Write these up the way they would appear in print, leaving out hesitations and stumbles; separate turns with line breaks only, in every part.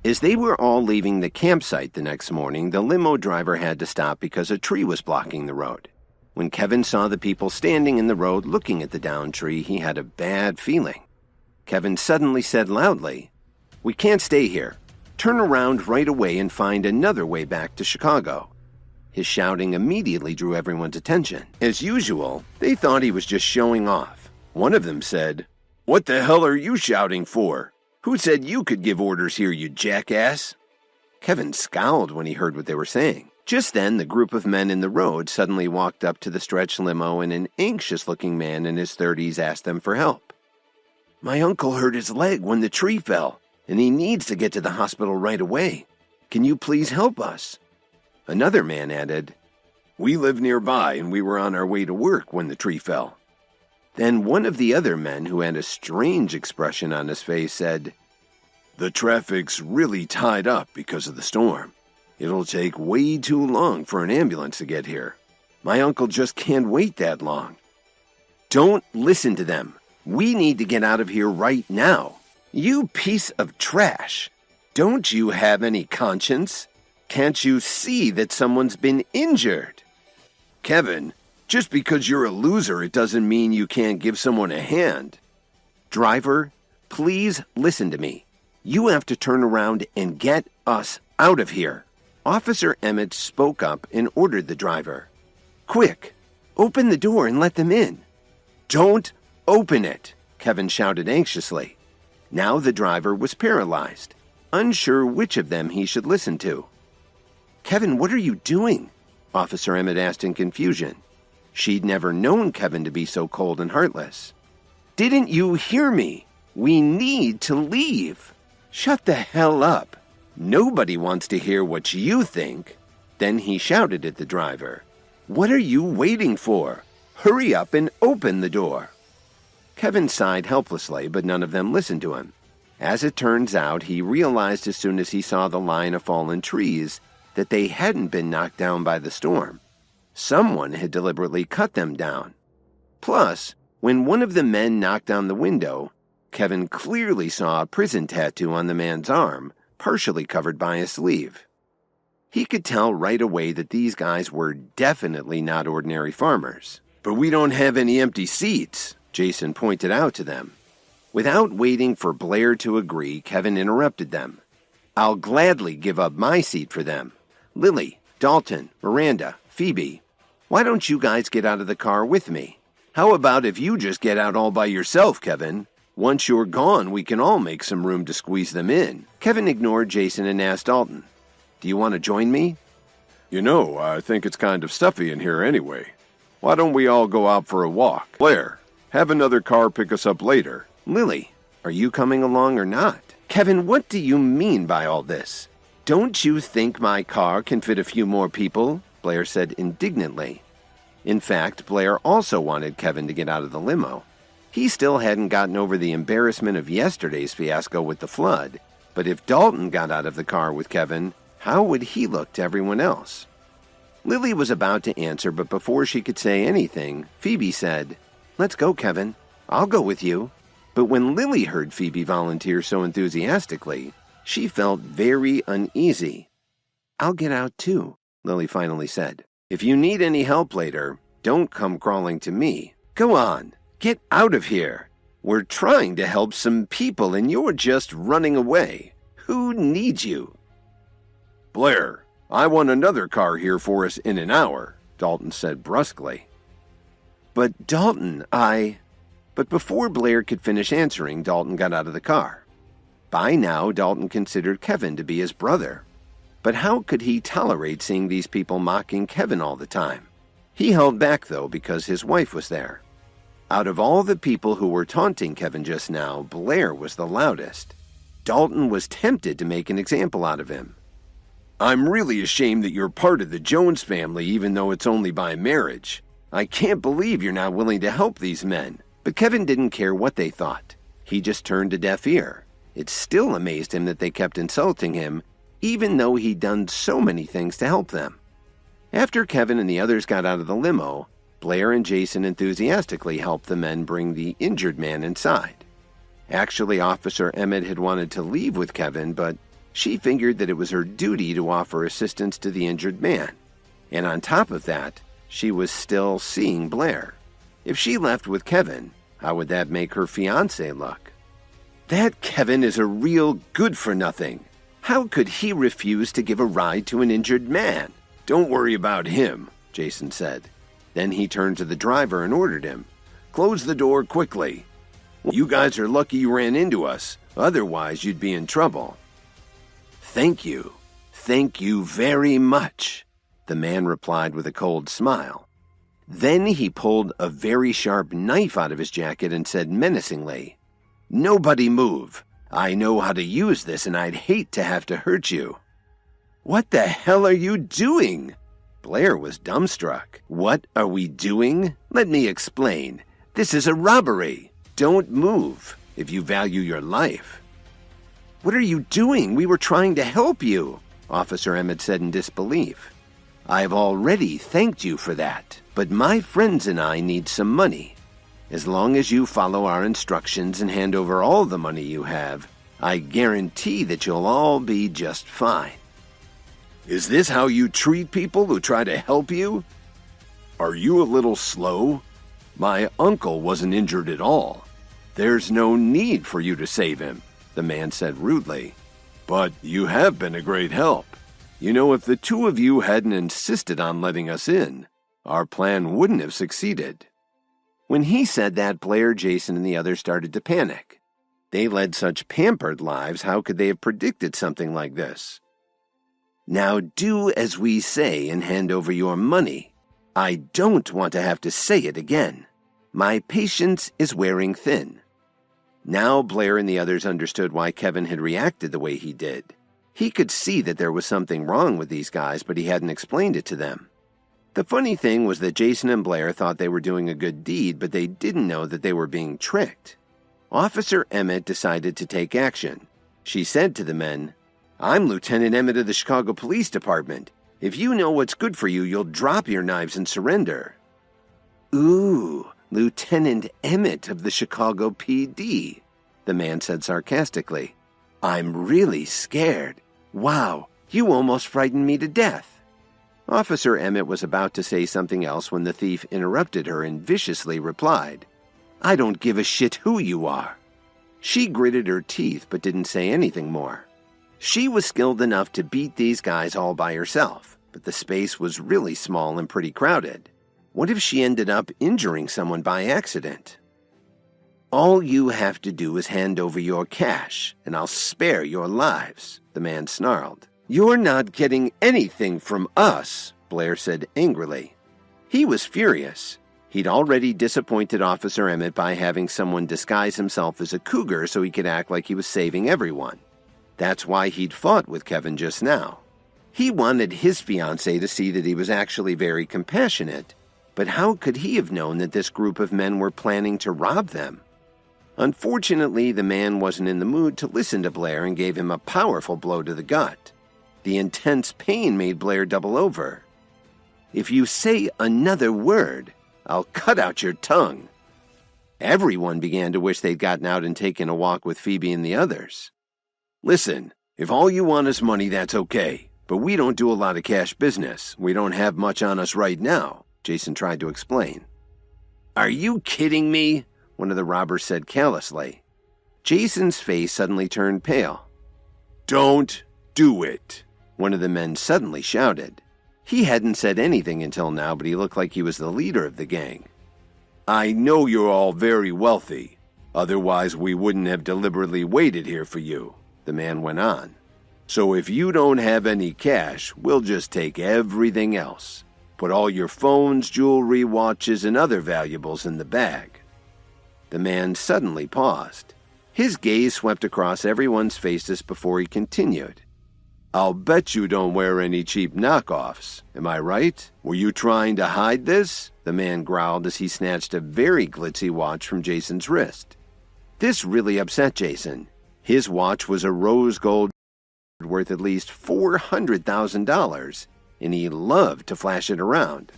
As they were all leaving the campsite the next morning, the limo driver had to stop because a tree was blocking the road. When Kevin saw the people standing in the road looking at the downed tree, he had a bad feeling. Kevin suddenly said loudly, "We can't stay here. Turn around right away and find another way back to Chicago." His shouting immediately drew everyone's attention. As usual, they thought he was just showing off. One of them said, "What the hell are you shouting for? Who said you could give orders here, you jackass?" Kevin scowled when he heard what they were saying. Just then, the group of men in the road suddenly walked up to the stretch limo, and an anxious-looking man in his 30s asked them for help. "My uncle hurt his leg when the tree fell, and he needs to get to the hospital right away. Can you please help us?" Another man added, "We live nearby, and we were on our way to work when the tree fell." Then one of the other men, who had a strange expression on his face, said, "The traffic's really tied up because of the storm. It'll take way too long for an ambulance to get here. My uncle just can't wait that long." "Don't listen to them. We need to get out of here right now. You piece of trash. Don't you have any conscience? Can't you see that someone's been injured?" "Kevin, just because you're a loser, it doesn't mean you can't give someone a hand." "Driver, please listen to me. You have to turn around and get us out of here." Officer Emmett spoke up and ordered the driver, "Quick, open the door and let them in." "Don't open it," Kevin shouted anxiously. Now the driver was paralyzed, unsure which of them he should listen to. "Kevin, what are you doing?" Officer Emmett asked in confusion. She'd never known Kevin to be so cold and heartless. "Didn't you hear me? We need to leave." "Shut the hell up. Nobody wants to hear what you think." Then he shouted at the driver, "What are you waiting for? Hurry up and open the door." Kevin sighed helplessly, but none of them listened to him. As it turns out, he realized as soon as he saw the line of fallen trees that they hadn't been knocked down by the storm. Someone had deliberately cut them down. Plus, when one of the men knocked down the window, Kevin clearly saw a prison tattoo on the man's arm, partially covered by a sleeve. He could tell right away that these guys were definitely not ordinary farmers. "But we don't have any empty seats," Jason pointed out to them. Without waiting for Blair to agree, Kevin interrupted them. "I'll gladly give up my seat for them. Lily, Dalton, Miranda, Phoebe, why don't you guys get out of the car with me? How about if you just get out all by yourself, Kevin? Once you're gone, we can all make some room to squeeze them in." Kevin ignored Jason and asked Dalton, "Do you want to join me?" "You know, I think it's kind of stuffy in here anyway. Why don't we all go out for a walk? Blair, have another car pick us up later." "Lily, are you coming along or not?" "Kevin, what do you mean by all this? Don't you think my car can fit a few more people?" Blair said indignantly. In fact, Blair also wanted Kevin to get out of the limo. He still hadn't gotten over the embarrassment of yesterday's fiasco with the flood, but if Dalton got out of the car with Kevin, how would he look to everyone else? Lily was about to answer, but before she could say anything, Phoebe said, "Let's go, Kevin. I'll go with you." But when Lily heard Phoebe volunteer so enthusiastically, she felt very uneasy. "I'll get out too," Lily finally said. "If you need any help later, don't come crawling to me. Go on, get out of here. We're trying to help some people and you're just running away. Who needs you?" "Blair, I want another car here for us in an hour," Dalton said brusquely. "But Dalton, But before Blair could finish answering, Dalton got out of the car. By now, Dalton considered Kevin to be his brother. But how could he tolerate seeing these people mocking Kevin all the time? He held back, though, because his wife was there. Out of all the people who were taunting Kevin just now, Blair was the loudest. Dalton was tempted to make an example out of him. "I'm really ashamed that you're part of the Jones family, even though it's only by marriage. I can't believe you're not willing to help these men." But Kevin didn't care what they thought. He just turned a deaf ear. It still amazed him that they kept insulting him, even though he'd done so many things to help them. After Kevin and the others got out of the limo, Blair and Jason enthusiastically helped the men bring the injured man inside. Actually, Officer Emmett had wanted to leave with Kevin, but She figured that it was her duty to offer assistance to the injured man. And on top of that, she was still seeing Blair. If she left with Kevin, how would that make her fiancé look? That Kevin is a real good-for-nothing. How could he refuse to give a ride to an injured man? Don't worry about him, Jason said. Then he turned to the driver and ordered him, "Close the door quickly. You guys are lucky you ran into us. Otherwise, you'd be in trouble." "Thank you. Thank you very much," the man replied with a cold smile. Then he pulled a very sharp knife out of his jacket and said menacingly, "Nobody move. I know how to use this and I'd hate to have to hurt you." "What the hell are you doing?" Blair was dumbstruck. "What are we doing? Let me explain. This is a robbery. Don't move if you value your life." "What are you doing? We were trying to help you," Officer Emmett said in disbelief. "I've already thanked you for that, but my friends and I need some money. As long as you follow our instructions and hand over all the money you have, I guarantee that you'll all be just fine." "Is this how you treat people who try to help you? Are you a little slow? My uncle wasn't injured at all. There's no need for you to save him," the man said rudely. "But you have been a great help. You know, if the two of you hadn't insisted on letting us in, our plan wouldn't have succeeded." When he said that, Blair, Jason, and the others started to panic. They led such pampered lives, how could they have predicted something like this? "Now do as we say and hand over your money. I don't want to have to say it again. My patience is wearing thin." Now Blair and the others understood why Kevin had reacted the way he did. He could see that there was something wrong with these guys, but he hadn't explained it to them. The funny thing was that Jason and Blair thought they were doing a good deed, but they didn't know that they were being tricked. Officer Emmett decided to take action. She said to the men, "I'm Lieutenant Emmett of the Chicago Police Department. If you know what's good for you, you'll drop your knives and surrender." "Ooh, Lieutenant Emmett of the Chicago PD," the man said sarcastically. "I'm really scared. Wow, you almost frightened me to death." Officer Emmett was about to say something else when the thief interrupted her and viciously replied, "I don't give a shit who you are." She gritted her teeth but didn't say anything more. She was skilled enough to beat these guys all by herself, but the space was really small and pretty crowded. What if she ended up injuring someone by accident? "All you have to do is hand over your cash, and I'll spare your lives," the man snarled. "You're not getting anything from us," Blair said angrily. He was furious. He'd already disappointed Officer Emmett by having someone disguise himself as a cougar so he could act like he was saving everyone. That's why he'd fought with Kevin just now. He wanted his fiancée to see that he was actually very compassionate, but how could he have known that this group of men were planning to rob them? Unfortunately, the man wasn't in the mood to listen to Blair and gave him a powerful blow to the gut. The intense pain made Blair double over. "If you say another word, I'll cut out your tongue." Everyone began to wish they'd gotten out and taken a walk with Phoebe and the others. "Listen, if all you want is money, that's okay. But we don't do a lot of cash business. We don't have much on us right now," Jason tried to explain. "Are you kidding me?" one of the robbers said callously. Jason's face suddenly turned pale. "Don't do it," one of the men suddenly shouted. He hadn't said anything until now, but he looked like he was the leader of the gang. "I know you're all very wealthy. Otherwise, we wouldn't have deliberately waited here for you," the man went on. "So if you don't have any cash, we'll just take everything else. Put all your phones, jewelry, watches, and other valuables in the bag." The man suddenly paused. His gaze swept across everyone's faces before he continued. "I'll bet you don't wear any cheap knockoffs. Am I right? Were you trying to hide this?" the man growled as he snatched a very glitzy watch from Jason's wrist. This really upset Jason. His watch was a rose gold worth at least $400,000, and he loved to flash it around.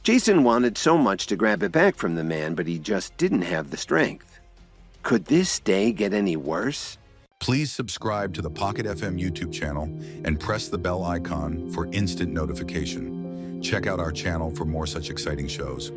Jason wanted so much to grab it back from the man, but he just didn't have the strength. Could this day get any worse?
Please subscribe to the Pocket FM YouTube channel and press the bell icon for instant notification. Check out our channel for more such exciting shows.